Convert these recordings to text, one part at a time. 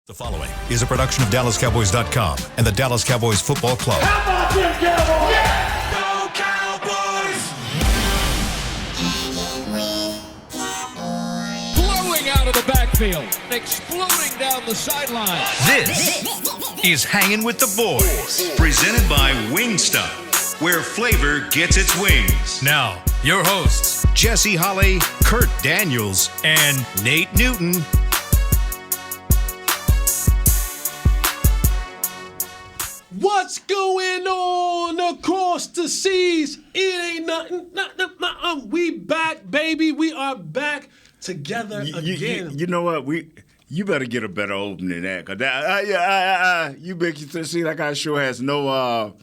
The following is a production of DallasCowboys.com and the Dallas Cowboys Football Club. How about them Cowboys? Yeah! Go Cowboys! Blowing out of the backfield, exploding down the sideline. This is Hangin' with the Boys, presented by Wingstop, where flavor gets its wings. Now, your hosts, Jesse Holley, Kurt Daniels, and Nate Newton. What's going on across the seas? It ain't nothing. We back, baby. We are back together again. You know what? You better get a better opening than that. Cause you make it seem like our show has no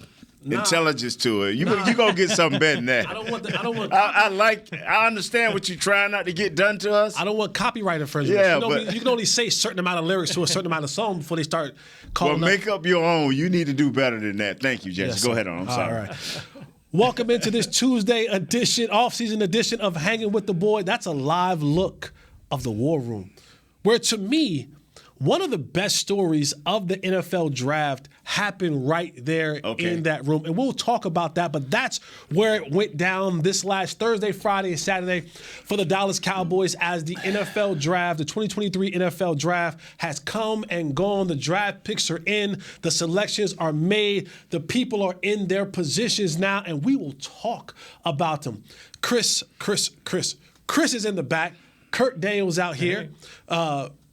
intelligence to it. You gonna get something better than that. I don't want. I understand what you're trying not to get done to us. I don't want copyright infringement. Yeah, you can only say a certain amount of lyrics to a certain amount of song before they start calling. Well, make up your own. You need to do better than that. Thank you, Jesse. Yes, Go ahead on. I'm sorry. All right. Welcome into this Tuesday edition, off-season edition of Hanging with the Boy. That's a live look of the War Room, where to me, one of the best stories of the NFL draft happened right there in that room. And we'll talk about that, but that's where it went down this last Thursday, Friday, and Saturday for the Dallas Cowboys as the NFL draft, the 2023 NFL draft has come and gone. The draft picks are in. The selections are made. The people are in their positions now, and we will talk about them. Chris is in the back. Kurt Daniels out here.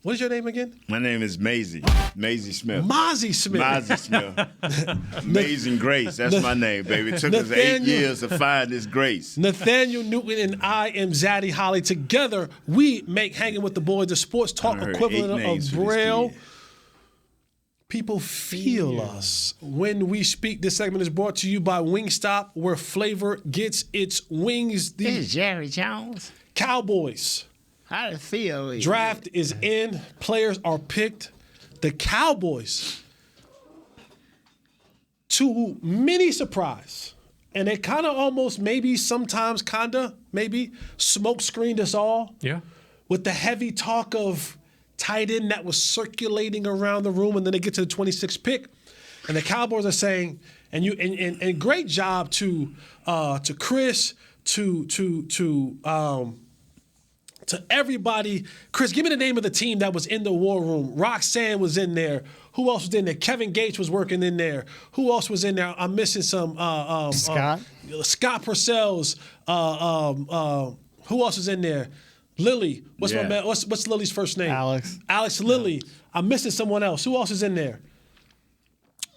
What is your name again? My name is Maisie Smith. Mozzie Smith. Mozzie Smith. Amazing Grace. That's my name, baby. It took us 8 years to find this grace. Nathaniel Newton and I am Zaddy Holly. Together, we make Hanging with the Boys, the sports talk equivalent of Braille. People feel us when we speak. This segment is brought to you by Wingstop, where flavor gets its wings. This is Jerry Jones. Cowboys. How does it feel? Draft is in. Players are picked. The Cowboys, to many surprise, and it kind of almost maybe sometimes smoke screened us all. Yeah. With the heavy talk of tight end that was circulating around the room, and then they get to the 26th pick, and the Cowboys are saying, and great job to Chris, to everybody. Chris, give me the name of the team that was in the war room. Roxanne was in there. Who else was in there? Kevin Gates was working in there. Who else was in there? I'm missing some. Scott. Scott Purcell's. Who else was in there? Lily. What's Lily's first name? Alex Lilly. I'm missing someone else. Who else is in there?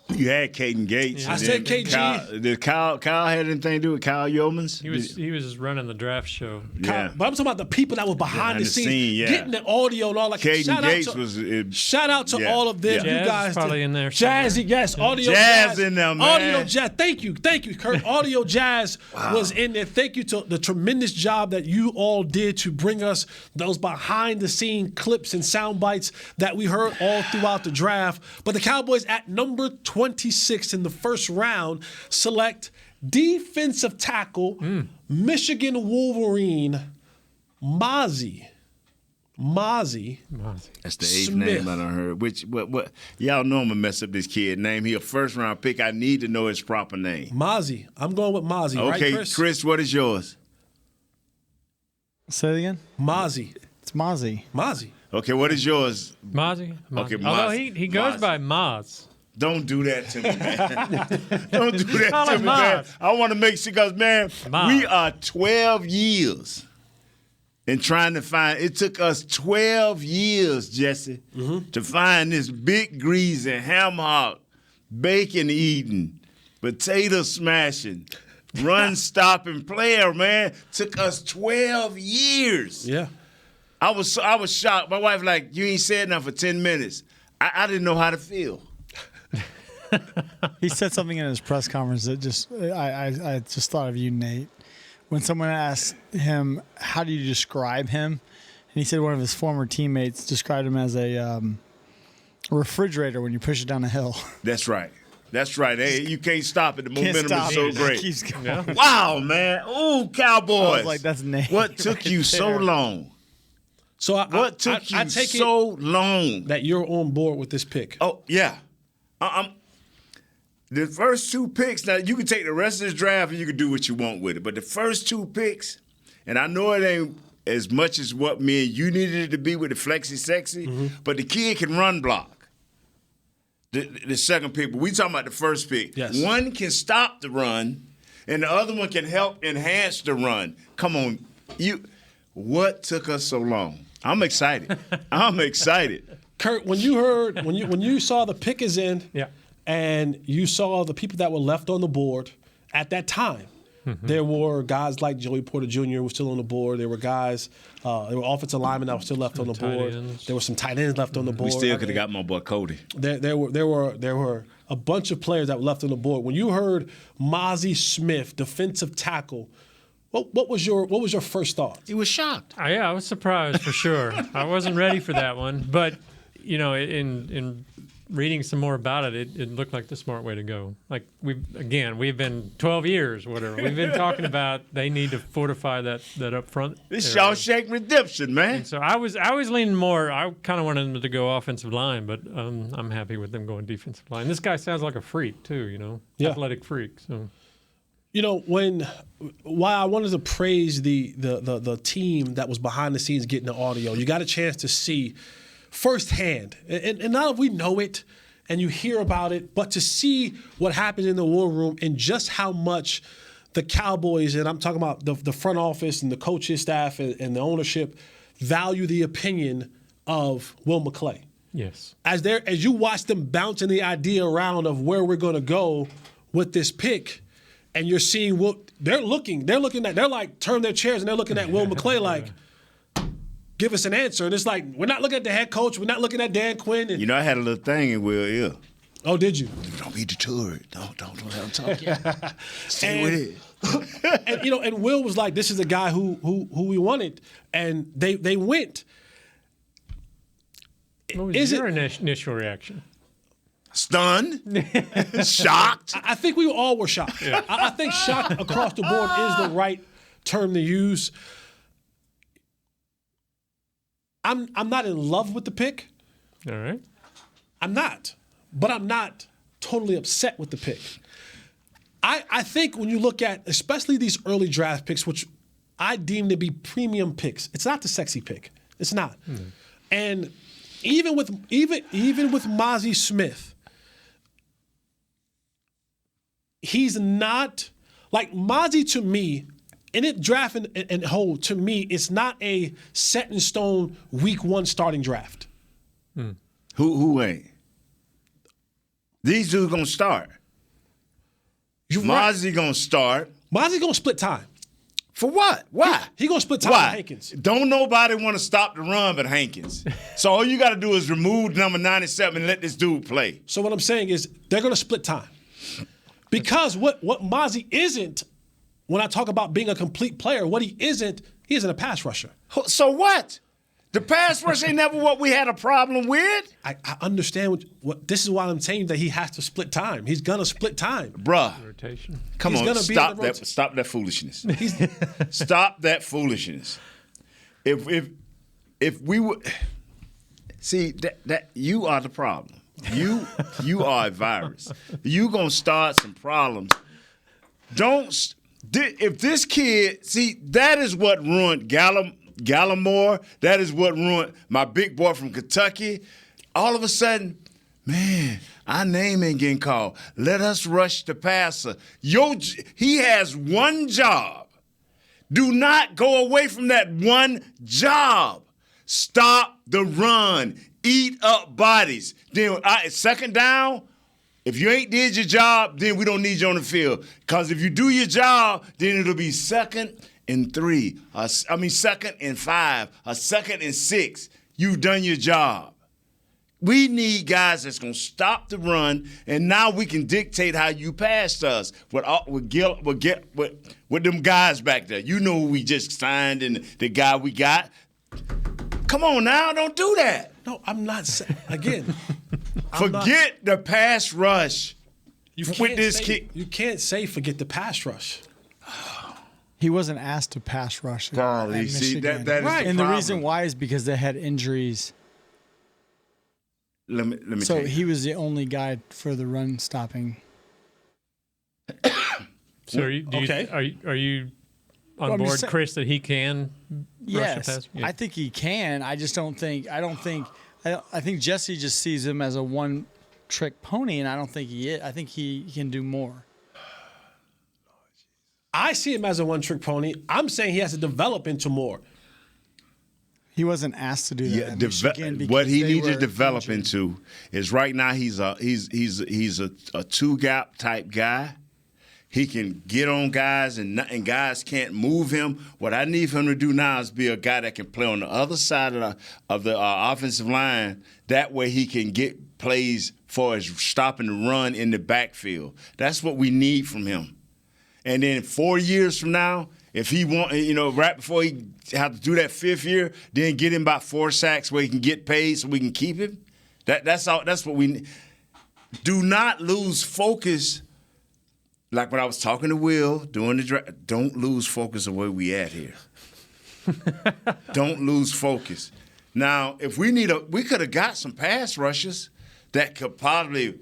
You had Caden Gates. I said KG. Did Kyle have anything to do with Kyle Yeomans? He was just running the draft show. Yeah. But I'm talking about the people that were behind the scenes, getting the audio and all that. Caden Gates shout out to all of them. Jazz you guys probably in there. Jazzy, yes. Audio Jazz in there, man. Audio Jazz. Thank you, Kurt. Audio Jazz was in there. Thank you to the tremendous job that you all did to bring us those behind the scene clips and sound bites that we heard all throughout the draft. But the Cowboys at number 26 in the first round select defensive tackle, Michigan Wolverine, Mozzie. That's the eighth Smith. name I done heard. What? Y'all know I'm gonna mess up this kid name. He a first round pick. I need to know his proper name. Mozzie. I'm going with Mozzie. Okay, right, Chris, what is yours? Say it again. Mozzie. It's Mozzie. Okay, what is yours? Mozzie. Okay, Although Mozzie. he goes Mozzie. by Moz. Don't do that to me, man. Don't do that Call to him me, man. Moz. I want to make sure, because, man, we are 12 years in trying to find. It took us 12 years, Jesse, to find this big greasy, ham hock, bacon eating, potato smashing, run stopping player, man. Took us 12 years. Yeah. I was shocked. My wife like, you ain't said nothing for 10 minutes. I didn't know how to feel. He said something in his press conference that I just thought of you, Nate. When someone asked him, how do you describe him? And he said one of his former teammates described him as a refrigerator when you push it down a hill. That's right. Hey, you can't stop it. The momentum is so great. Keeps going. Yeah. Wow, man. Ooh, Cowboys. I was like, that's Nate. What took right you so there. long? So What took you take so long? that you're on board with this pick? Oh, yeah. The first 2 picks, now you can take the rest of this draft and you can do what you want with it. But the first 2 picks, and I know it ain't as much as what me and you needed it to be with the flexi sexy, but the kid can run block. The second pick, but we talking about the first pick. Yes. One can stop the run, and the other one can help enhance the run. Come on, what took us so long? I'm excited. I'm excited. Kurt, when you saw the pick is in, Yeah. and you saw the people that were left on the board at that time, there were guys like Joey Porter Jr. who was still on the board. There were guys, there were offensive linemen that were still left on the tight board. ends. There were some tight ends left on the board. We still could have got my boy Cody. There were a bunch of players that were left on the board. When you heard Mozzie Smith, defensive tackle, what was your first thought? He was shocked. Yeah, I was surprised for sure. I wasn't ready for that one, but in reading some more about it, it looked like the smart way to go. Like we've been 12 years, whatever. We've been talking about they need to fortify that up front. This area. Shawshank Redemption, man. And so I was leaning more. I kind of wanted them to go offensive line, but I'm happy with them going defensive line. This guy sounds like a freak too, Yeah. athletic freak. So. Why I wanted to praise the team that was behind the scenes getting the audio, you got a chance to see firsthand, and not if we know it and you hear about it, but to see what happens in the war room and just how much the Cowboys, and I'm talking about the front office and the coaching staff and the ownership, value the opinion of Will McClay. Yes. As you watch them bouncing the idea around of where we're going to go with this pick, and you're seeing they're like turn their chairs and they're looking at Will McClay like, give us an answer. And it's like, we're not looking at the head coach, we're not looking at Dan Quinn. I had a little thing in Will's ear. Oh, did you? Don't be deterred. Don't let him talk yet. Stay with it. and Will was like, this is a guy who we wanted, and they went. What was your initial reaction? Stunned, shocked. I think we all were shocked. Yeah. I think shocked across the board is the right term to use. I'm not in love with the pick. All right. I'm not. But I'm not totally upset with the pick. I think when you look at, especially these early draft picks, which I deem to be premium picks, it's not the sexy pick. It's not. And even with Mozzie Smith, he's not like Mozzie to me. In it draft and whole, to me, it's not a set in stone week 1 starting draft. Who ain't? These dudes gonna start. Mozzie gonna start. Mozzie's gonna split time. For what? Why? He gonna split time Why? with Hankins. Don't nobody want to stop the run but Hankins. So all you got to do is remove number 97 and let this dude play. So what I'm saying is they're gonna split time. Because what Mozzie isn't, when I talk about being a complete player, what he isn't a pass rusher. So what? The pass rush ain't never what we had a problem with. I understand what this is why I'm saying that he has to split time. He's gonna split time. Bruh. Rotation. Come He's on, gonna be stop in the that. Stop that foolishness. He's Stop that foolishness. If we would see that you are the problem. You are a virus. You gonna start some problems. If this kid, see, that is what ruined Gallimore. That is what ruined my big boy from Kentucky. All of a sudden, man, our name ain't getting called. Let us rush the passer. He has one job. Do not go away from that one job. Stop the run. Eat up bodies. Then second down, if you ain't did your job, then we don't need you on the field. Because if you do your job, then it'll be 2nd and 3. Second and 5. Or 2nd and 6. You've done your job. We need guys that's going to stop the run, and now we can dictate how you pass us with them guys back there. You know who we just signed and the guy we got. Come on now, don't do that. no, I'm not again. Forget the pass rush. You with this say, kick. You can't say forget the pass rush. He wasn't asked to pass rush. God, at you see, Michigan. that is Right. the And the problem. reason why is because they had injuries. Let me So tell you. he was the only guy for the run stopping. So are you, Okay. are you on Well, I'm board, just saying- Chris, that he can rush Yes, the pass? Yeah. I think he can. I just don't think. I think Jesse just sees him as a one-trick pony, and I don't think he is. I think he can do more. I see him as a one-trick pony. I'm saying he has to develop into more. He wasn't asked to do that. at Michigan because what he they needs to were develop injured. into is right now he's a two-gap type guy. He can get on guys and guys can't move him. What I need for him to do now is be a guy that can play on the other side of the offensive line. That way he can get plays for his stopping the run in the backfield. That's what we need from him. And then 4 years from now, if he right before he have to do that 5th year, then get him about 4 sacks where he can get paid so we can keep him. That's all. That's what we need. Do not lose focus. Like when I was talking to Will during the draft, don't lose focus of where we at here. Don't lose focus. Now, if we could have got some pass rushers that could probably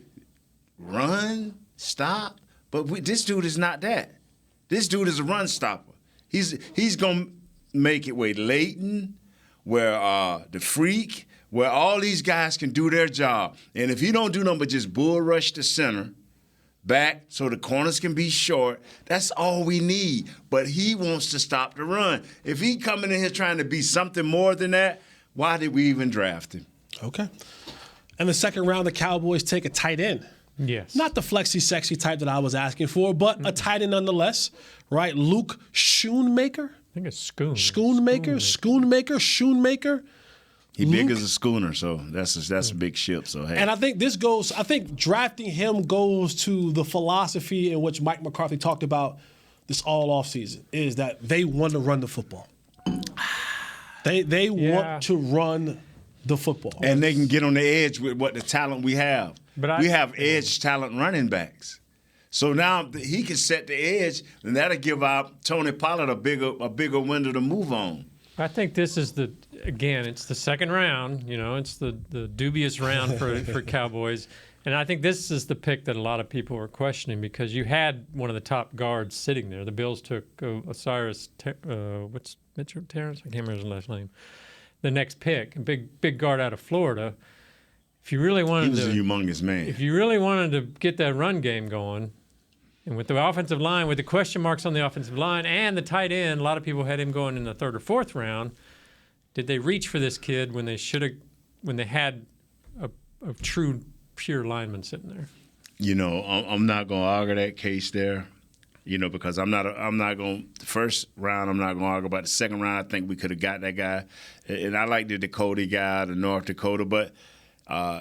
run, stop, but this dude is not that. This dude is a run stopper. He's gonna make it where Leighton, where the Freak, where all these guys can do their job. And if he don't do nothing but just bull rush the center back so the corners can be short, that's all we need. But he wants to stop the run. If he coming in here trying to be something more than that, why did we even draft him? Okay. In the second round, the Cowboys take a tight end. Yes. Not the flexy, sexy type that I was asking for, but a tight end nonetheless, right? Luke Schoonmaker? I think it's Schoonmaker. Schoonmaker. He big as a schooner, so that's a big ship. So hey, And I think drafting him goes to the philosophy in which Mike McCarthy talked about this all offseason, is that they want to run the football. They want to run the football. and they can get on the edge with what the talent we have. But we have edge talent running backs. So now he can set the edge, and that'll give out Tony Pollard a bigger window to move on. I think this is it's the second round. It's the dubious round for Cowboys. And I think this is the pick that a lot of people were questioning because you had one of the top guards sitting there. The Bills took Osiris, Mitchell Terrence? I can't remember his last name. The next pick, a big guard out of Florida. If you really wanted He was a humongous man. If you really wanted to get that run game going, and with the offensive line, with the question marks on the offensive line and the tight end, a lot of people had him going in the 3rd or 4th round. Did they reach for this kid when they had a true pure lineman sitting there? I'm not going to argue that case there, because I'm not going the first round. I'm not going to argue about the second round. I think we could have got that guy, and I like the Dakota guy, the North Dakota, but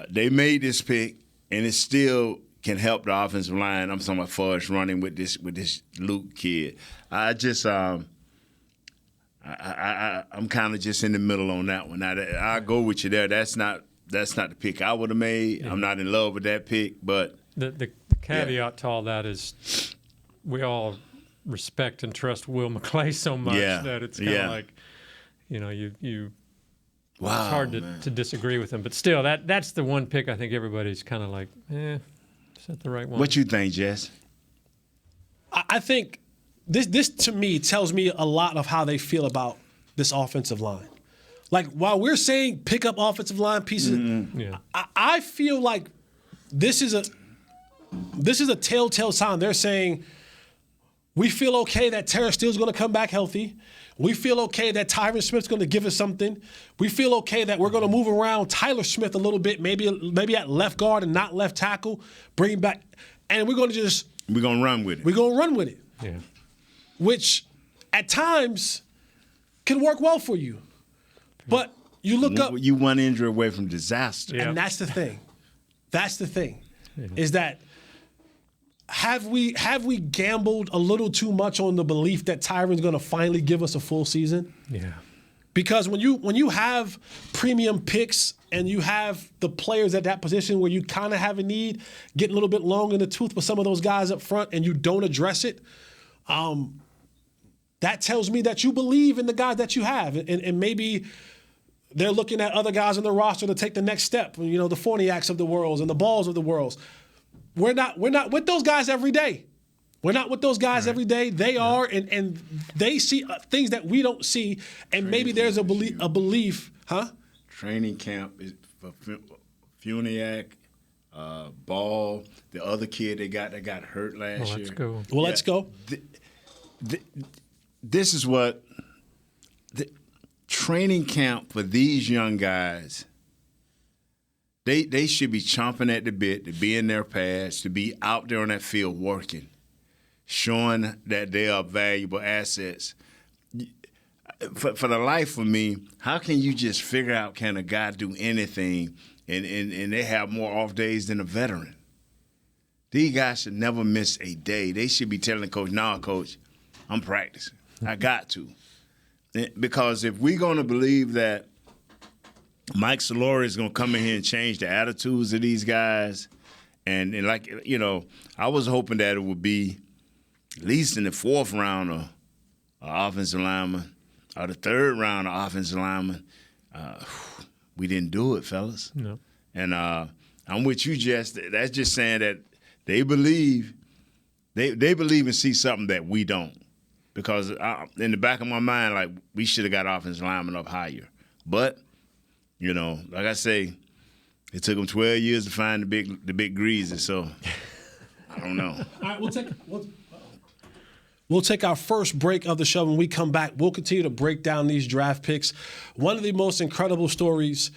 they made this pick, and it still can help the offensive line. I'm talking about Fudge running with this Luke kid. I just I'm kind of just in the middle on that one. Now I go with you there. That's not the pick I would have made. Yeah. I'm not in love with that pick, but the caveat to all that is we all respect and trust Will McClay so much that it's kind of like you. Wow, it's hard to disagree with him, but still, that's the one pick I think everybody's kind of like, is that the right one? What you think, Jess? I think this to me tells me a lot of how they feel about this offensive line. Like while we're saying pick up offensive line pieces, I feel like this is a telltale sign. They're saying we feel okay that Terrence Steele's going to come back healthy. We feel okay that Tyron Smith's going to give us something. We feel okay that we're going to move around Tyler Smith a little bit, maybe at left guard and not left tackle, bring him back, and we're going to run with it. We're going to run with it. Yeah. Which at times can work well for you. But you look up. You one injury away from disaster. And that's the thing. That's the thing. Is that have we gambled a little too much on the belief that Tyron's going to finally give us a full season? Yeah. Because when you have premium picks and you have the players at that position where you kind of have a need, get a little bit long in the tooth with some of those guys up front, and you don't address it, that tells me that you believe in the guys that you have. And maybe they're looking at other guys on the roster to take the next step. You know, the Forniaks of the world and the Balls of the world. We're not with those guys every day. We're not with those guys every day. They are, and they see things that we don't see. And maybe there's a belief, huh? Training camp is for Funiak, Ball, the other kid that got hurt last year. Let's go. Well, let's go. This is what the training camp for these young guys. They should be chomping at the bit to be in their pads, to be out there on that field working, showing that they are valuable assets. For the life of me, how can you just figure out can a guy do anything and they have more off days than a veteran? These guys should never miss a day. They should be telling the coach, "Nah, coach, I'm practicing. I got to." Because if we're going to believe that Mike Solori is going to come in here and change the attitudes of these guys, and like, you know, I was hoping that it would be at least in the fourth round of offensive lineman or the third round of offensive lineman. We didn't do it, fellas. No. And I'm with you, Jess. That's just saying that they believe and see something that we don't. Because in the back of my mind, like, we should have got offensive linemen up higher. But, you know, like I say, it took them 12 years to find the big greaser. So I don't know. All right, we'll take our first break of the show. When we come back, we'll continue to break down these draft picks. One of the most incredible stories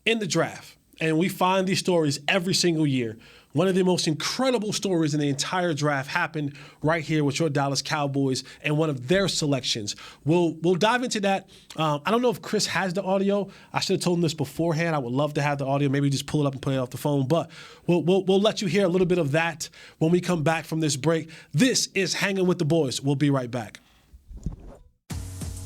in the draft, and we find these stories every single year. One of the most incredible stories in the entire draft happened right here with your Dallas Cowboys and one of their selections. We'll dive into that. I don't know if Chris has the audio. I should have told him this beforehand. I would love to have the audio. Maybe just pull it up and play it off the phone. But we'll let you hear a little bit of that when we come back from this break. This is Hanging with the Boys. We'll be right back.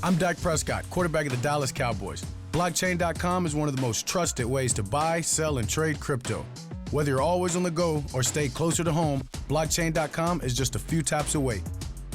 I'm Dak Prescott, quarterback of the Dallas Cowboys. Blockchain.com is one of the most trusted ways to buy, sell, and trade crypto. Whether you're always on the go or stay closer to home, Blockchain.com is just a few taps away.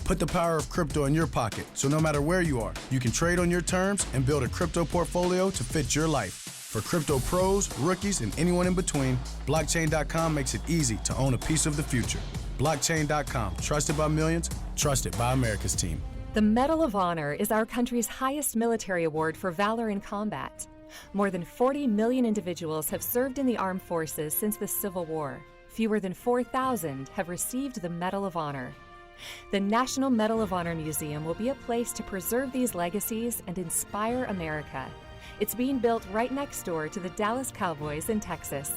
Put the power of crypto in your pocket, so no matter where you are, you can trade on your terms and build a crypto portfolio to fit your life. For crypto pros, rookies, and anyone in between, Blockchain.com makes it easy to own a piece of the future. Blockchain.com, trusted by millions, trusted by America's team. The Medal of Honor is our country's highest military award for valor in combat. More than 40 million individuals have served in the armed forces since the Civil War. Fewer than 4,000 have received the Medal of Honor. The National Medal of Honor Museum will be a place to preserve these legacies and inspire America. It's being built right next door to the Dallas Cowboys in Texas.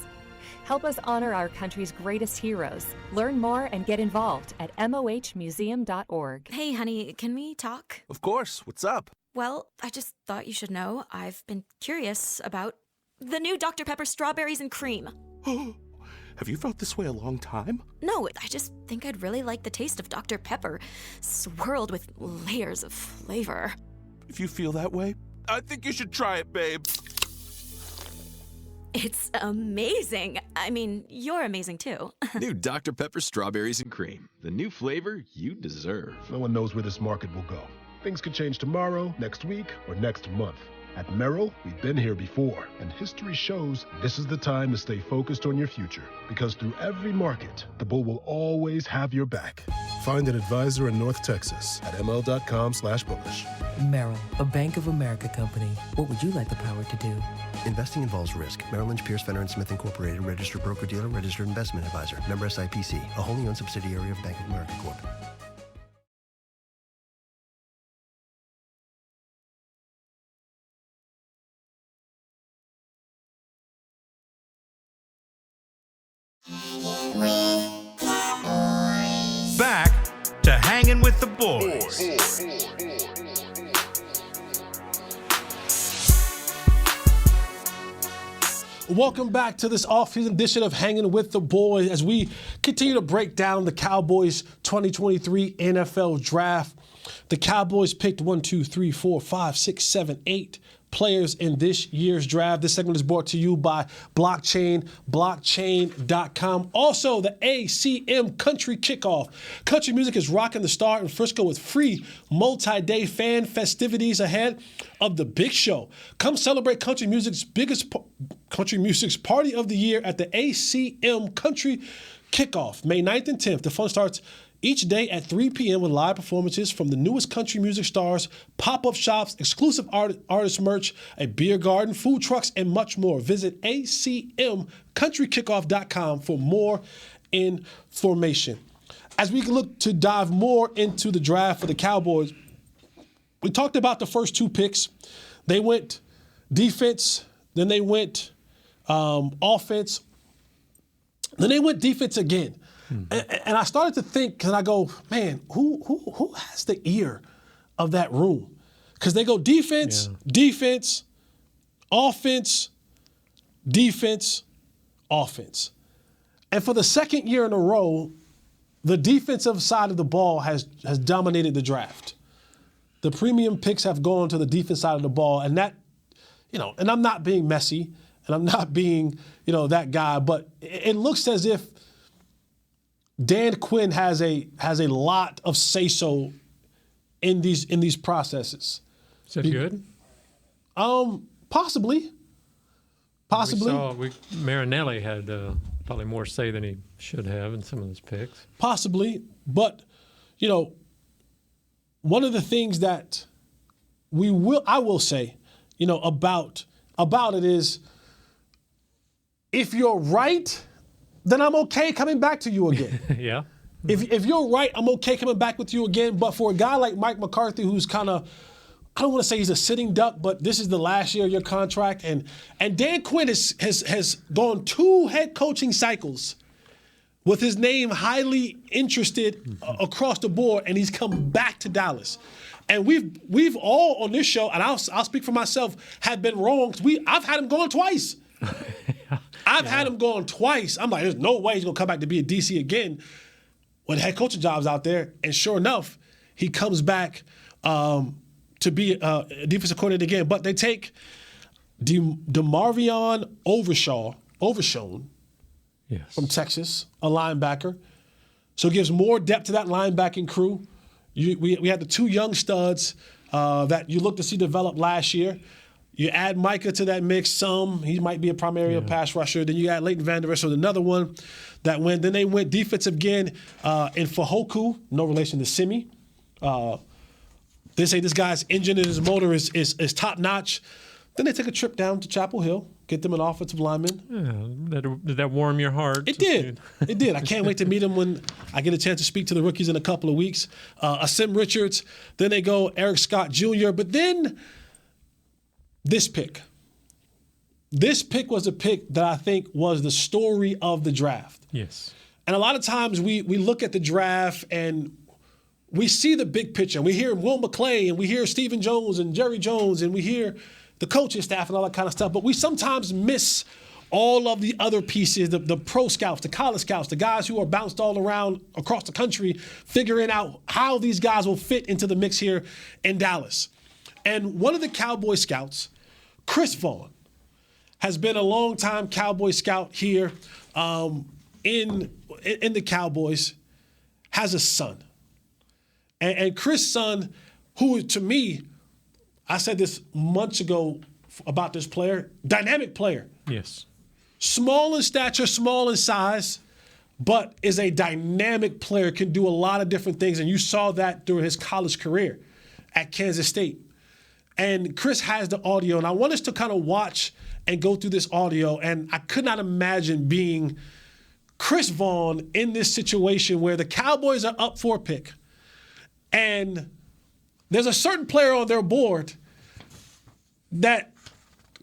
Help us honor our country's greatest heroes. Learn more and get involved at mohmuseum.org. Hey, honey, can we talk? Of course. What's up? Well, I just thought you should know I've been curious about the new Dr. Pepper strawberries and cream. Have you felt this way a long time? No, I just think I'd really like the taste of Dr. Pepper, swirled with layers of flavor. If you feel that way, I think you should try it, babe. It's amazing. I mean, you're amazing too. New Dr. Pepper strawberries and cream. The new flavor you deserve. No one knows where this market will go. Things could change tomorrow, next week, or next month. At Merrill, we've been here before, and history shows this is the time to stay focused on your future. Because through every market, the bull will always have your back. Find an advisor in North Texas at ml.com/bullish. Merrill, a Bank of America company. What would you like the power to do? Investing involves risk. Merrill Lynch, Pierce, Fenner & Smith Incorporated, registered broker-dealer, registered investment advisor. Member SIPC, a wholly owned subsidiary of Bank of America Corp. Back to Hanging with the Boys. Welcome back to this off-season edition of Hanging with the Boys as we continue to break down the Cowboys 2023 NFL Draft. The Cowboys picked 8 players in this year's draft. This segment is brought to you by Blockchain, blockchain.com. Also, the ACM Country Kickoff. Country music is rocking the Star in Frisco with free multi-day fan festivities ahead of the big show. Come celebrate country music's party of the year at the ACM Country Kickoff, May 9th and 10th. The fun starts each day at 3 p.m. with live performances from the newest country music stars, pop-up shops, exclusive artist merch, a beer garden, food trucks, and much more. Visit acmcountrykickoff.com for more information. As we look to dive more into the draft for the Cowboys, we talked about the first 2 picks. They went defense, then they went offense, then they went defense again. And I started to think, and I go, man, who has the ear of that room? Because they go defense, defense, offense, defense, offense. And for the second year in a row, the defensive side of the ball has dominated the draft. The premium picks have gone to the defense side of the ball, and that, and I'm not being messy, and I'm not being, that guy, but it looks as if Dan Quinn has a lot of say-so in these processes. Is that good? Possibly. Marinelli had probably more say than he should have in some of those picks. Possibly, but one of the things that I will say, about it is, if you're right, then I'm okay coming back to you again. Yeah. If you're right, I'm okay coming back with you again. But for a guy like Mike McCarthy, who's kind of, I don't want to say he's a sitting duck, but this is the last year of your contract. And Dan Quinn has gone 2 head coaching cycles with his name highly interested across the board, and he's come back to Dallas. And we've all on this show, and I'll speak for myself, have been wrong. I've had him going twice. I've had him going twice. I'm like, there's no way he's going to come back to be a DC again when head coaching job's out there. And sure enough, he comes back to be a defensive coordinator again. But they take DeMarvion Overshown from Texas, a linebacker. So it gives more depth to that linebacking crew. We had the 2 young studs that you look to see develop last year. You add Micah to that mix he might be a primary pass rusher. Then you got Leighton Vander Esch, another one that went. Then they went defensive again in Fahoku, no relation to Simi. They say this guy's engine and his motor is top notch. Then they take a trip down to Chapel Hill, get them an offensive lineman. Yeah, did that warm your heart? It did. It did. I can't wait to meet him when I get a chance to speak to the rookies in a couple of weeks. Asim Richards. Then they go Eric Scott Jr. But then this pick was a pick that I think was the story of the draft. Yes. And a lot of times we look at the draft and we see the big picture. We hear Will McClay and we hear Stephen Jones and Jerry Jones and we hear the coaching staff and all that kind of stuff. But we sometimes miss all of the other pieces, the pro scouts, the college scouts, the guys who are bounced all around across the country, figuring out how these guys will fit into the mix here in Dallas. And one of the Cowboy scouts, Chris Vaughn, has been a long-time Cowboy scout here in the Cowboys, has a son. And Chris' son, who to me, I said this months ago about this player, dynamic player. Yes. Small in stature, small in size, but is a dynamic player, can do a lot of different things. And you saw that during his college career at Kansas State. And Chris has the audio, and I want us to kind of watch and go through this audio. And I could not imagine being Chris Vaughn in this situation where the Cowboys are up for a pick. And there's a certain player on their board that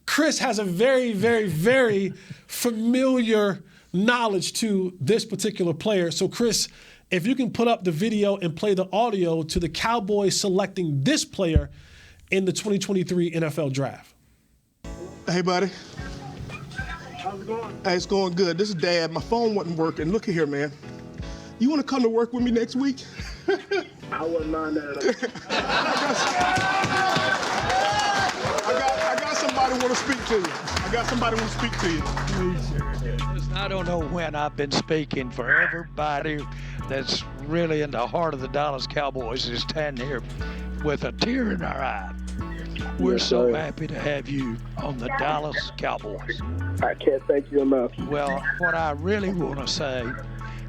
Chris has a very, very, very familiar knowledge to this particular player. So, Chris, if you can put up the video and play the audio to the Cowboys selecting this player in the 2023 NFL Draft. Hey, buddy. How's it going? Hey, it's going good. This is Dad. My phone wasn't working. Look at here, man. You want to come to work with me next week? I wouldn't mind that at all. I got want to speak to you. I got somebody want to speak to you. Listen, I don't know when I've been speaking for everybody that's really in the heart of the Dallas Cowboys is standing here with a tear in our eye. We're so happy to have you on the Dallas Cowboys. I can't thank you enough. Well, what I really want to say,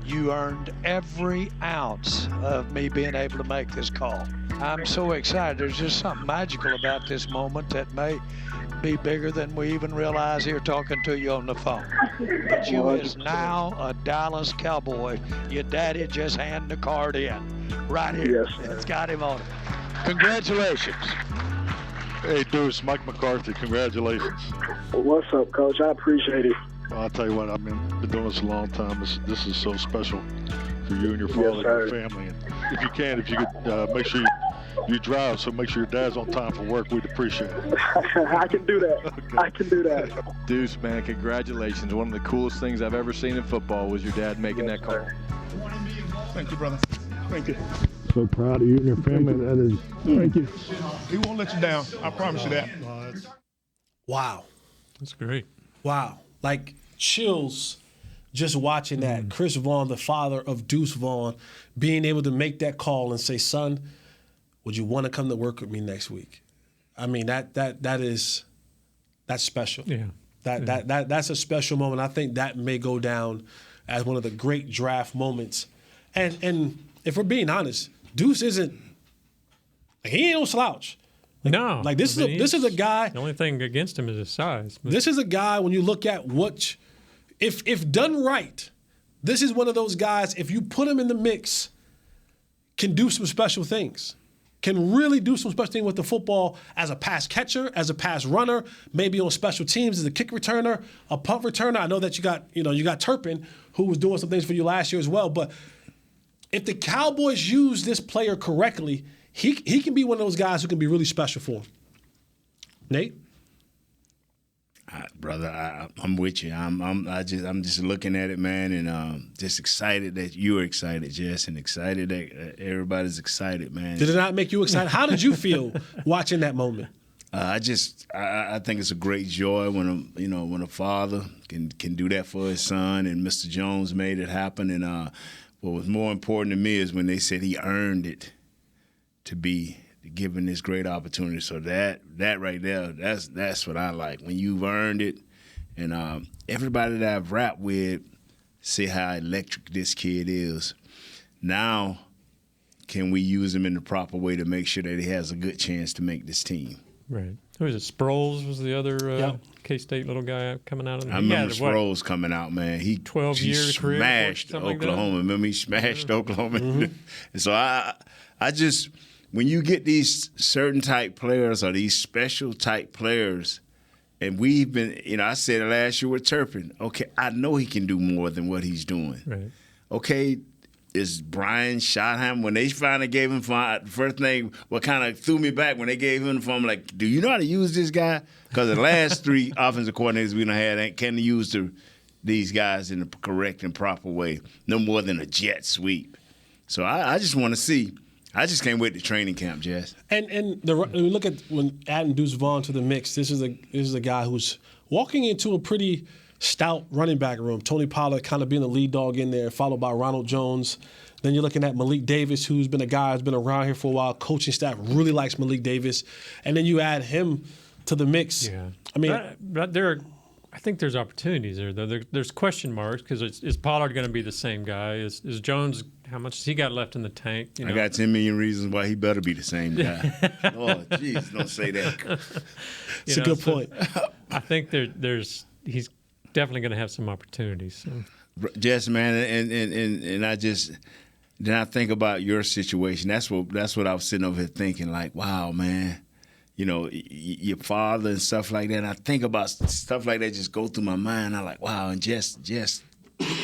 you earned every ounce of me being able to make this call. I'm so excited. There's just something magical about this moment that may be bigger than we even realize here talking to you on the phone. But you is now a Dallas Cowboy. Your daddy just handed the card in. Right here. Yes, sir. It's got him on it. Congratulations. Hey, Deuce, Mike McCarthy, congratulations. What's up, Coach? I appreciate it. Well, I'll tell you what, I've been doing this a long time. This is so special for you and your father and your family. And if you could make sure you drive, so make sure your dad's on time for work, we'd appreciate it. I can do that. Okay. I can do that. Deuce, man, congratulations. One of the coolest things I've ever seen in football was your dad making that call. Thank you, brother. Thank you. So proud of you and your family. That is. Thank you. He won't let you down. I promise you that. Wow. That's great. Wow. Like chills just watching that. Chris Vaughn, the father of Deuce Vaughn, being able to make that call and say, son, would you want to come to work with me next week? I mean, that's special. Yeah. That's a special moment. I think that may go down as one of the great draft moments. And if we're being honest, Deuce isn't he ain't no slouch. Like this is a guy. The only thing against him is his size. This is a guy when you look at what if done right, this is one of those guys, if you put him in the mix, can do some special things. Can really do some special things with the football as a pass catcher, as a pass runner, maybe on special teams as a kick returner, a punt returner. I know that you got Turpin, who was doing some things for you last year as well. But if the Cowboys use this player correctly, he can be one of those guys who can be really special for them. Nate? Brother, I'm with you. I'm just looking at it, man, and just excited that you're excited, Jess, and excited that everybody's excited, man. Did it not make you excited? How did you feel watching that moment? I think it's a great joy when a father can do that for his son, and Mr. Jones made it happen. And what was more important to me is when they said he earned it to be given this great opportunity. So that right there, that's what I like. When you've earned it, and everybody that I've rapped with say how electric this kid is. Now, can we use him in the proper way to make sure that he has a good chance to make this team? Right. Who was it? Sproles was the other K-State little guy coming out. I remember Sproles coming out, man. He 12 years career, smashed Oklahoma. Remember he smashed Oklahoma? Mm-hmm. And so I just – when you get these certain type players or these special type players, and we've been, I said it last year with Turpin, okay, I know he can do more than what he's doing. Right. Okay, is Brian Schottenheimer, when they finally gave him the first thing, what kind of threw me back when they gave him the phone, like, do you know how to use this guy? Because the last three offensive coordinators we done had can't use these guys in the correct and proper way, no more than a jet sweep. So I just want to see. I just can't wait to training camp, Jess. And when we look at when adding Deuce Vaughn to the mix, this is a guy who's walking into a pretty stout running back room. Tony Pollard kind of being the lead dog in there, followed by Ronald Jones. Then you're looking at Malik Davis, who's been a guy who's been around here for a while. Coaching staff really likes Malik Davis, and then you add him to the mix. Yeah, I mean, but I think there's opportunities there, though. There's question marks because is Pollard going to be the same guy? Is Jones? How much has he got left in the tank? I got 10 million reasons why he better be the same guy. Oh, jeez, don't say that. It's a good point. I think he's definitely going to have some opportunities. So. Jess, man, and I think about your situation. That's what I was sitting over here thinking. Like, wow, man. Your father and stuff like that. And I think about stuff like that just go through my mind. I'm like, wow, and just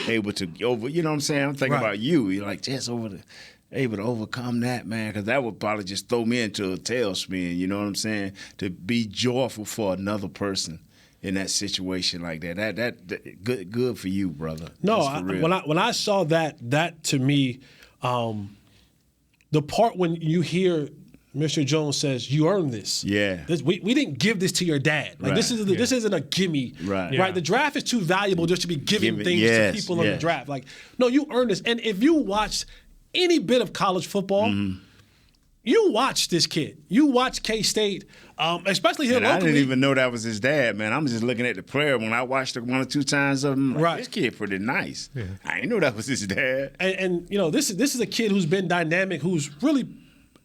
able to over. You know what I'm saying? I'm thinking about you. You're like just able to overcome that, man, because that would probably just throw me into a tailspin. You know what I'm saying? To be joyful for another person in that situation like that. That good for you, brother. No, when I saw that to me, the part when you hear Mr. Jones says, you earned this. Yeah. We didn't give this to your dad. Like, Right. this isn't a gimme. Right. Right. The draft is too valuable just to be giving things to people in the draft. Like, no, you earned this. And if you watched any bit of college football, you watch this kid. You watch K-State, especially here locally. I didn't even know that was his dad, man. I'm just looking at the player. When I watched it 1 or 2 times of him, like, this kid pretty nice. Yeah. I didn't know that was his dad. And this is a kid who's been dynamic, who's really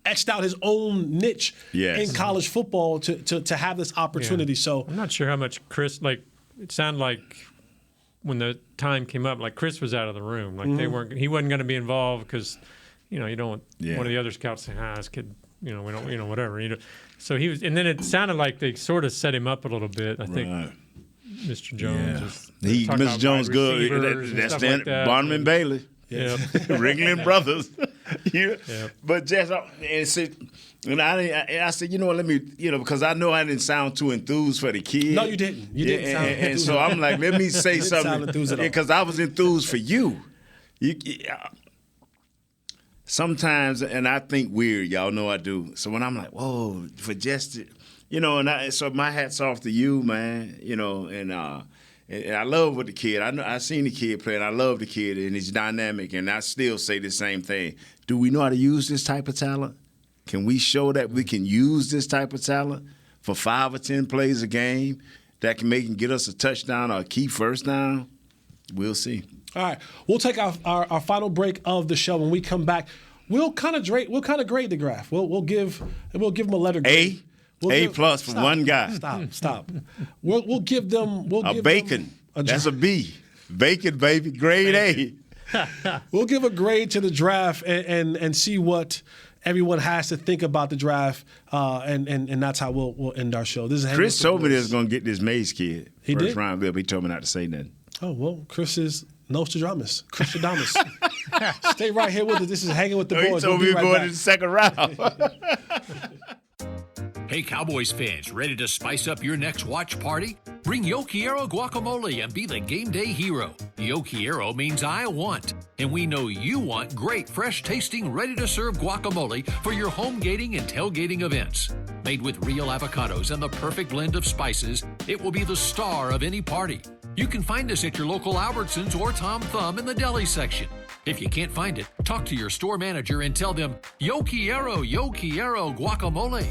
etched out his own niche in college football to have this opportunity. Yeah. So I'm not sure how much Chris, like, it sounded like when the time came up, like Chris was out of the room. Like he wasn't going to be involved because, you don't want one of the other scouts saying, this kid, we don't, whatever. So he was, and then it sounded like they sort of set him up a little bit. I think Mr. Jones. Mr. Jones good. That's like that. Bonham and Bailey. Yeah. Ringling Brothers. But Jess, I said, let me, because I know I didn't sound too enthused for the kid. No, you didn't. You didn't sound enthused. And so I'm like, let me say something. Because I was enthused for you. Sometimes, and I think weird, y'all know I do. So when I'm like, whoa, for just, so my hat's off to you, man, and I love what the kid, I seen the kid play, and I love the kid, and he's dynamic, and I still say the same thing. Do we know how to use this type of talent? Can we show that we can use this type of talent for 5 or 10 plays a game that can get us a touchdown or a key first down? We'll see. All right, we'll take our final break of the show. When we come back, we'll kind of grade the graph. We'll give them a letter grade. A plus for one guy. Stop. We'll give them bacon. That's a B. Bacon, baby. Grade A. We'll give a grade to the draft and see what everyone has to think about the draft, and that's how we'll end our show. This is Chris told me they was gonna get this Mays kid. He first did? round, but he told me not to say nothing. Oh, well, Chris is Nostradamus. Christradamus. Stay right here with us. This is Hanging with the Boys. He told me we were going to the second round. Hey, Cowboys fans, ready to spice up your next watch party? Bring Yo Quiero guacamole and be the game day hero. Yo Quiero means I want, and we know you want great, fresh-tasting, ready-to-serve guacamole for your home gating and tailgating events. Made with real avocados and the perfect blend of spices, it will be the star of any party. You can find us at your local Albertsons or Tom Thumb in the deli section. If you can't find it, talk to your store manager and tell them, Yo Quiero guacamole.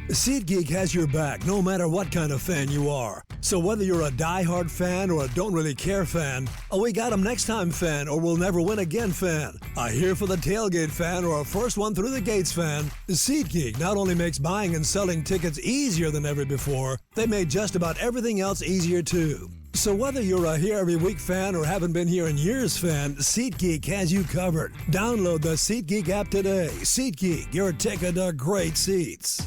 SeatGeek has your back no matter what kind of fan you are. So whether you're a die-hard fan or a don't really care fan, a we got 'em next time fan or we'll never win again fan, a here for the tailgate fan or a first one through the gates fan, SeatGeek not only makes buying and selling tickets easier than ever before, they made just about everything else easier too. So whether you're a here every week fan or haven't been here in years fan, SeatGeek has you covered. Download the SeatGeek app today. SeatGeek, your ticket to great seats.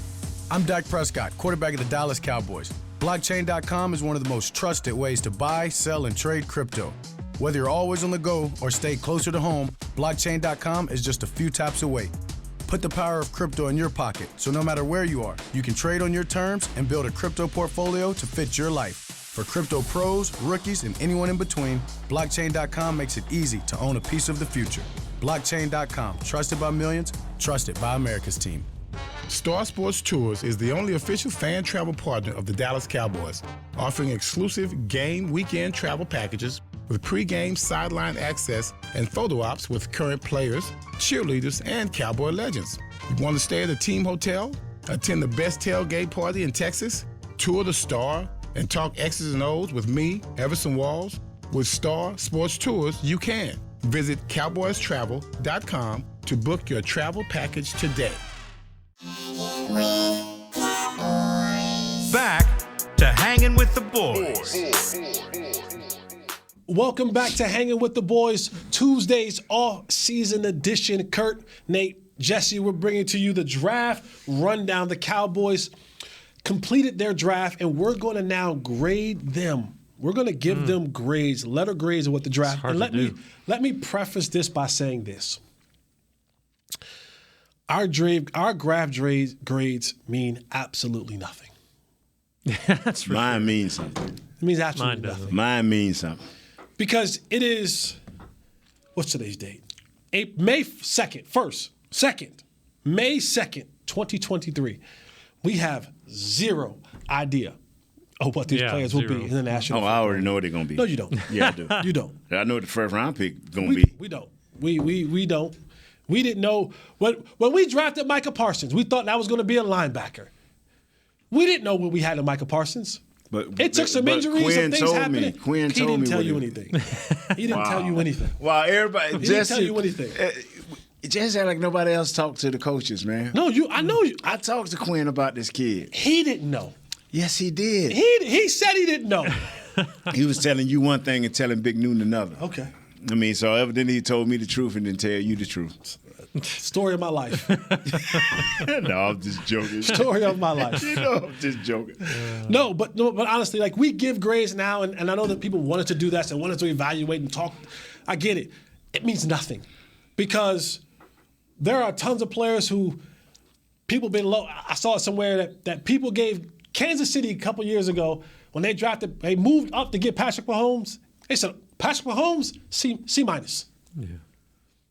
I'm Dak Prescott, quarterback of the Dallas Cowboys. Blockchain.com is one of the most trusted ways to buy, sell, and trade crypto. Whether you're always on the go or stay closer to home, Blockchain.com is just a few taps away. Put the power of crypto in your pocket, so no matter where you are, you can trade on your terms and build a crypto portfolio to fit your life. For crypto pros, rookies, and anyone in between, Blockchain.com makes it easy to own a piece of the future. Blockchain.com, trusted by millions, trusted by America's team. Star Sports Tours is the only official fan travel partner of the Dallas Cowboys, offering exclusive game weekend travel packages with pre-game sideline access and photo ops with current players, cheerleaders, and Cowboy legends. You want to stay at a team hotel, attend the best tailgate party in Texas, tour the Star, and talk X's and O's with me, Everson Walls? With Star Sports Tours, you can. Visit cowboystravel.com to book your travel package today. Back to Hanging with the Boys. Welcome back to Hanging with the Boys, Tuesday's off-season edition. Kurt, Nate, Jesse, we're bringing to you the draft rundown. The Cowboys completed their draft, and we're going to now grade them. We're going to give them grades, letter grades of what the draft. And let me preface this by saying this. Our graph grades mean absolutely nothing. That's for Mine sure. means something. It means absolutely nothing. Mine means something. Because it is, what's today's date? May 2nd, May 2nd, 2023. We have zero idea of what these players will be in the National Football. I already know what they're going to be. No, you don't. Yeah, I do. You don't. I know what the first round pick is going to be. We don't. We don't. We didn't know. When we drafted Micah Parsons, we thought that was going to be a linebacker. We didn't know what we had in Micah Parsons. But it took some injuries and things happening. Quinn he told didn't me tell you anything. He didn't tell you anything. Wow, everybody. He didn't tell you anything. Just act like nobody else talked to the coaches, man. No, I know you. I talked to Quinn about this kid. He didn't know. Yes, he did. He said he didn't know. He was telling you one thing and telling Big Noon another. Okay. I mean, so evidently he told me the truth and didn't tell you the truth. Story of my life. No, I'm just joking. Story of my life. I'm just joking. No, but honestly, like we give grades now, and I know that people wanted to do that and wanted to evaluate and talk. I get it. It means nothing because there are tons of players who people been low. I saw it somewhere that people gave Kansas City a couple years ago when they drafted. They moved up to get Patrick Mahomes. They said Patrick Mahomes C minus. Yeah.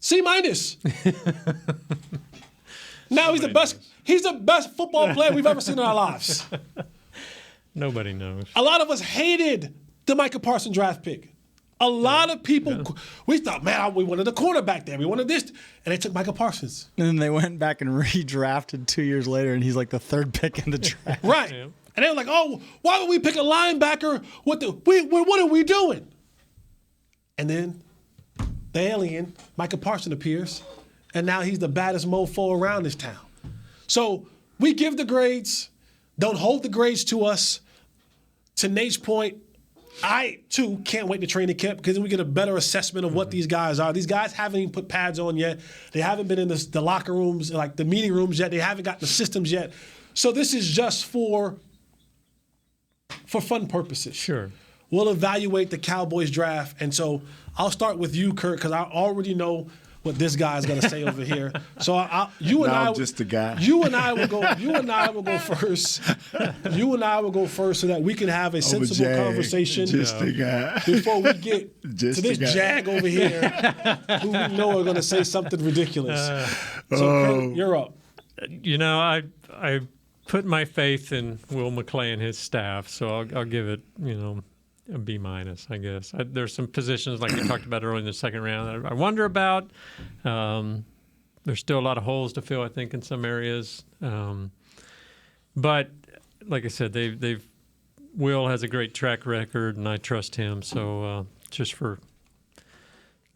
C minus. Now he's the best. He's the best football player we've ever seen in our lives. Nobody knows. A lot of us hated the Micah Parsons draft pick. A lot of people, we thought, man, we wanted a quarterback there. We wanted this. And they took Micah Parsons. And then they went back and redrafted 2 years later, and he's like the third pick in the draft. Right. Yeah. And they were like, oh, why would we pick a linebacker? What are we doing? And then the alien, Micah Parsons, appears, and now he's the baddest mofo around this town. So we give the grades. Don't hold the grades to us. To Nate's point, I, too, can't wait to training camp because then we get a better assessment of what these guys are. These guys haven't even put pads on yet. They haven't been in the locker rooms, like the meeting rooms yet. They haven't got the systems yet. So this is just for fun purposes. Sure. We'll evaluate the Cowboys draft. And so I'll start with you, Kurt, because I already know what this guy is going to say over here. So I'm just a guy. You and I will go first. You and I will go first so that we can have a sensible conversation. Just a guy. Before we get to this jag over here, who we know are going to say something ridiculous. Kurt, you're up. You know, I put my faith in Will McClay and his staff, so I'll give it, a B minus, I guess. There's some positions like we talked about earlier in the second round that I wonder about. There's still a lot of holes to fill, I think, in some areas. But like I said, Will has a great track record, and I trust him. So just for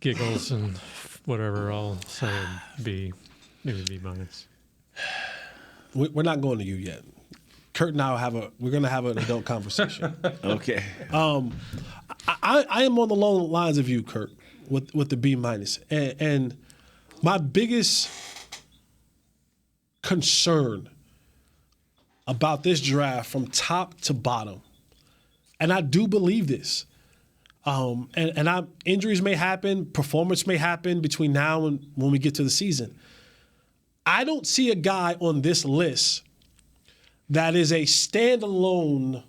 giggles and whatever, I'll say B, maybe B minus. We're not going to you yet. Kurt and I we're going to have an adult conversation. Okay. I am on the long lines of you, Kurt, with the B minus, and my biggest concern about this draft from top to bottom, and I do believe this, injuries may happen, performance may happen between now and when we get to the season. I don't see a guy on this list that is a standalone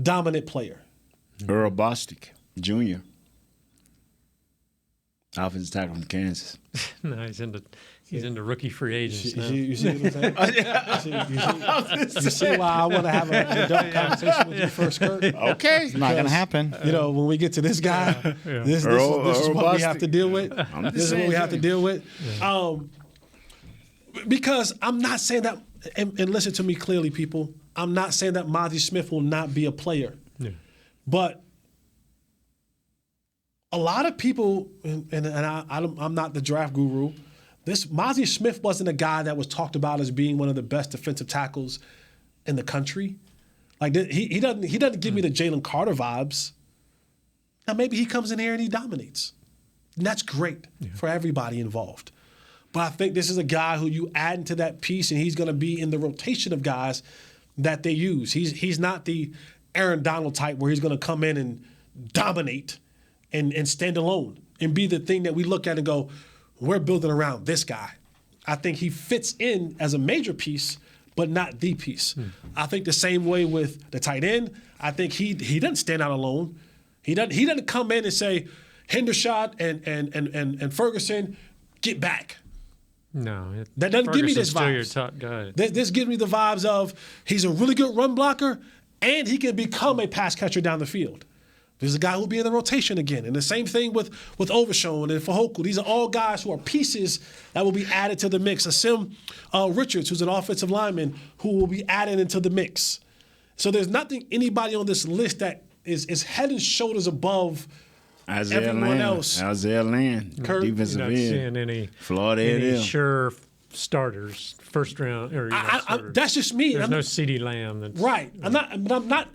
dominant player. Earl Bostic, Jr. Offensive tackle from Kansas. No, he's into rookie free agents now. You see what I'm saying? You see why I want to have an adult conversation with you first, Kurt? Okay. It's not going to happen. When we get to this guy, this is what we have to deal with. This is what we have to deal with. Because I'm not saying that, and listen to me clearly, people, I'm not saying that Mazi Smith will not be a player. Yeah. But a lot of people, and I'm not the draft guru, Mazi Smith wasn't a guy that was talked about as being one of the best defensive tackles in the country. Like he doesn't give me the Jalen Carter vibes. Now maybe he comes in here and he dominates. And that's great for everybody involved. But I think this is a guy who you add into that piece, and he's going to be in the rotation of guys that they use. He's not the Aaron Donald type where he's going to come in and dominate and stand alone and be the thing that we look at and go, we're building around this guy. I think he fits in as a major piece, but not the piece. I think the same way with the tight end. I think he doesn't stand out alone. He doesn't come in and say, Hendershot and Ferguson, get back. No, that doesn't give me this Ferguson's still your vibes. top guy. This gives me the vibes of he's a really good run blocker, and he can become a pass catcher down the field. There's a guy who'll be in the rotation again. And the same thing with Overshown and Fajoku. These are all guys who are pieces that will be added to the mix. Asim Richards, who's an offensive lineman, who will be added into the mix. So there's nothing anybody on this list that is head and shoulders above everyone else. Isaiah Land, Kurt, defensive You're not end. seeing any Florida any A&M. sure starters, first round. Or That's just me. There's no CeeDee Lamb. That's, Right. I'm not,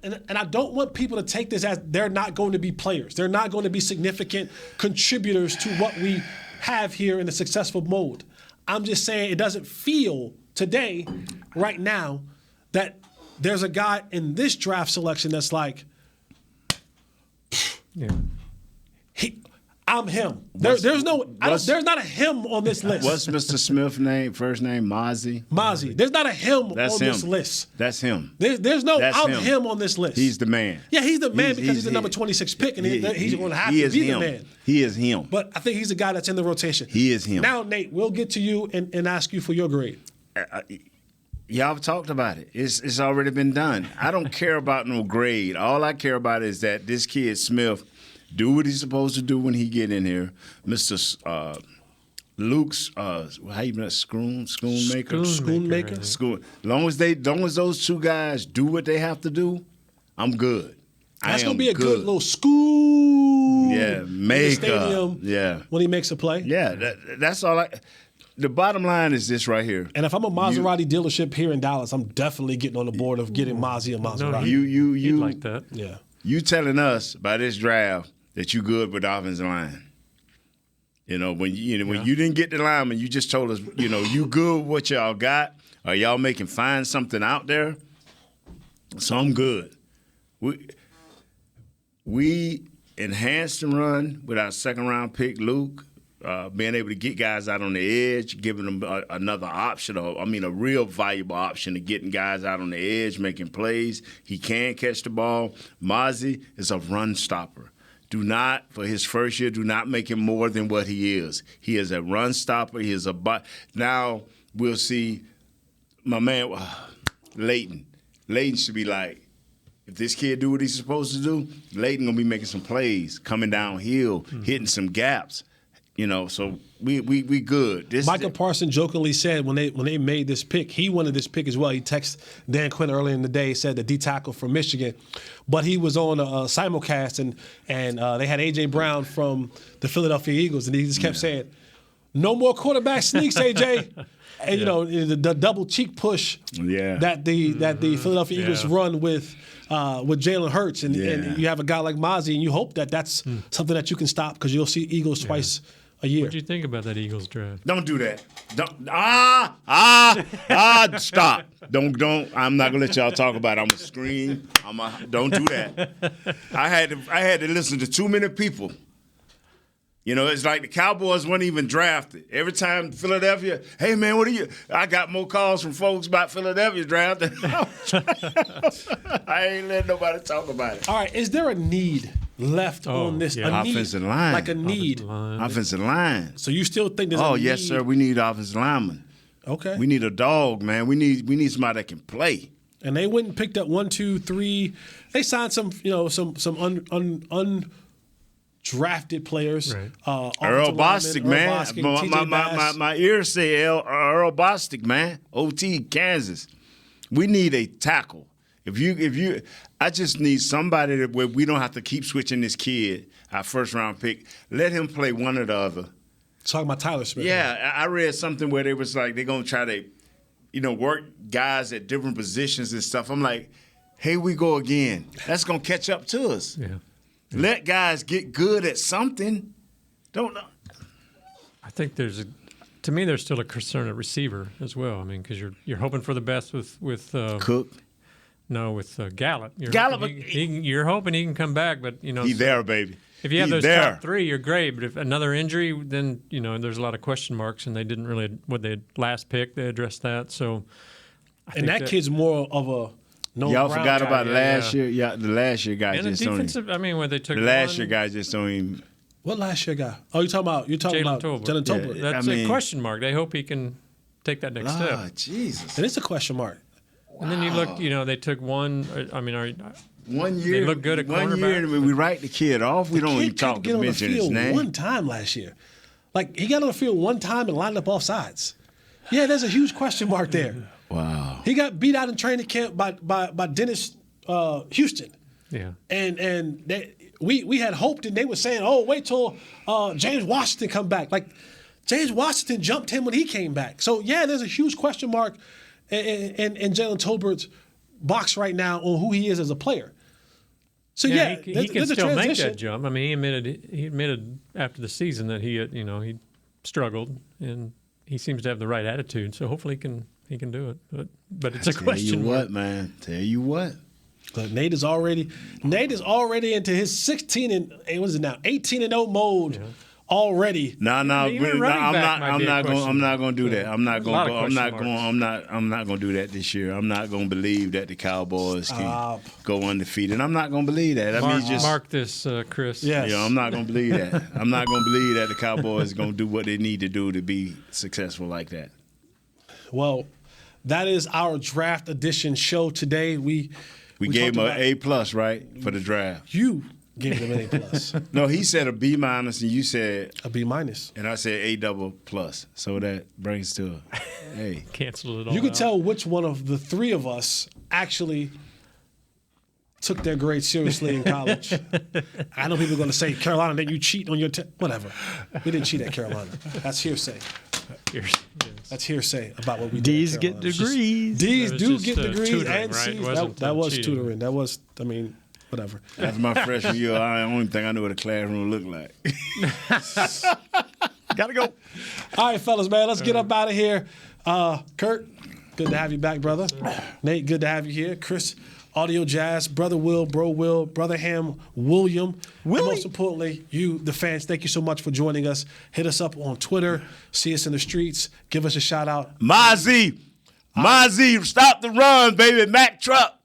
and I don't want people to take this as they're not going to be players. They're not going to be significant contributors to what we have here in the successful mode. I'm just saying it doesn't feel today, right now, that there's a guy in this draft selection that's like, I'm him. There's not a him on this list. What's Mr. Smith's name? First name Mozzie. Mozzie. There's not a him on this list. That's him. There's no That's I'm him on this list. He's the man. Yeah, he's the man because he's the number 26 pick, and he's going to have to be the man. He is him. But I think he's a guy that's in the rotation. He is him. Now, Nate, we'll get to you and ask you for your grade. Y'all have talked about it. It's already been done. I don't care about no grade. All I care about is that this kid Smith do what he's supposed to do when he get in here. Mr. Luke's how you know Schoonmaker. Long as those two guys do what they have to do, I'm good. That's gonna be a good little school. Yeah, make stadium. Yeah, when he makes a play. Yeah, that's all. The bottom line is this right here. And if I'm a Maserati dealership here in Dallas, I'm definitely getting on the board of getting Mozzie a Maserati. No, you like that. Yeah. You telling us by this draft that you good with the offensive line. When you didn't get the lineman, you just told us, you good with what y'all got. Are y'all find something out there? So I'm good. We enhanced the run with our second-round pick, Luke, being able to get guys out on the edge, giving them another option, a real valuable option of getting guys out on the edge, making plays. He can catch the ball. Mozzie is a run stopper. For his first year, do not make him more than what he is. He is a run stopper. He is now we'll see my man, Leighton. Leighton should be like, if this kid do what he's supposed to do, Leighton going to be making some plays, coming downhill, hitting some gaps. So we good. Michael Parsons jokingly said when they made this pick, he wanted this pick as well. He texted Dan Quinn earlier in the day, said the D tackle from Michigan, but he was on a simulcast and they had A.J. Brown from the Philadelphia Eagles, and he just kept saying, "No more quarterback sneaks, A.J." And the double cheek push that the Philadelphia Eagles run with Jalen Hurts, and you have a guy like Mozzie, and you hope that that's something that you can stop because you'll see Eagles twice a year. What do you think about that Eagles draft? Don't do that. Stop. Don't. I'm not gonna let y'all talk about it. I'm gonna scream. Don't do that. I had to listen to too many people. It's like the Cowboys weren't even drafted. Every time Philadelphia, hey man, I got more calls from folks about Philadelphia draft than I ain't letting nobody talk about it. All right, is there a need left on this? Yeah. Offensive line. Like a need. Offensive line. So you still think there's a need? Yes, sir. We need offensive linemen. Okay. We need a dog, man. We need somebody that can play. And they went and picked up 1, 2, 3. They signed some undrafted players. Right. Earl Bostic, man. My ears say Earl Bostic, man. OT, Kansas. We need a tackle. If you, I just need somebody where we don't have to keep switching this kid, our first round pick. Let him play one or the other. Talking about Tyler Smith. Yeah, I read something where they was like they're gonna try to, work guys at different positions and stuff. I'm like, here we go again. That's gonna catch up to us. Yeah. Let guys get good at something. Don't know. I think there's still a concern at receiver as well. I mean, because you're hoping for the best with Cook. No, with Gallup. Gallup. You're hoping he can come back, but he's there, baby. If you have those top three, you're great. But if another injury, then there's a lot of question marks, and they didn't really they last pick. They addressed that, so. And that kid's more of a. Y'all forgot about last year. Yeah, the last year guys and just defensive. don't. When they took the last year guys just don't even. What last year guy? Oh, you're talking about Jalen Tolbert. Jalen Tolbert. Yeah, that's a question mark. They hope he can take that next step. Ah, Jesus. It is a question mark. And then you look, they took one. I mean, 1 year. They look good at cornerback. 1 year, we write the kid off. We don't even talk to mention his name. One time last year. Like, he got on the field one time and lined up off sides. Yeah, there's a huge question mark there. Wow. He got beat out in training camp by Dennis Houston. Yeah. And we had hoped, and they were saying, oh, wait till James Washington come back. Like, James Washington jumped him when he came back. So, yeah, there's a huge question mark in Jalen Tolbert's box right now on who he is as a player. So, he can still make that jump. I mean, he admitted after the season that he struggled, and he seems to have the right attitude. So hopefully he can do it. But it's a question. Tell you what, man. Tell you what. But Nate is already into his 18-0 mode already. No, I'm not going to do that. I'm not going to do that this year. I'm not going to believe that the Cowboys can go undefeated. I'm not going to believe that. Mark this, Chris. Yes. Yeah, I'm not going to believe that. I'm not going to believe that the Cowboys are going to do what they need to do to be successful like that. Well, that is our draft edition show today. We gave him an A+, right, for the draft. You gave him an A+. No, he said a B-, and you said a B-. And I said A++. So that brings to A. Cancel it all. You can tell which one of the three of us actually took their grade seriously in college. I know people are going to say, Carolina, didn't you cheat on your whatever. We didn't cheat at Carolina. That's hearsay. That's hearsay about what we did. D's get degrees. D's do get degrees tutoring, and right? C's. That was tutoring. That was, whatever. After my freshman year, I don't even think I knew what a classroom looked like. Gotta go. All right, fellas, man, let's get up out of here. Kurt, good to have you back, brother. Nate, good to have you here. Chris, Audio Jazz, Brother Will, Bro Will, Brother Ham, William. And most importantly, you, the fans, thank you so much for joining us. Hit us up on Twitter. See us in the streets. Give us a shout out. Mozzie, stop the run, baby. Mack truck.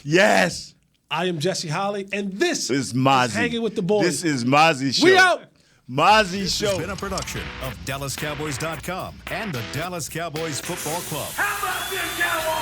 Yes. I am Jesse Holly, and this is Mozzie. Hanging with the Boys. This is Mozzie's show. We out. Mozzie's show. This has been a production of DallasCowboys.com and the Dallas Cowboys Football Club. How about this, Cowboys?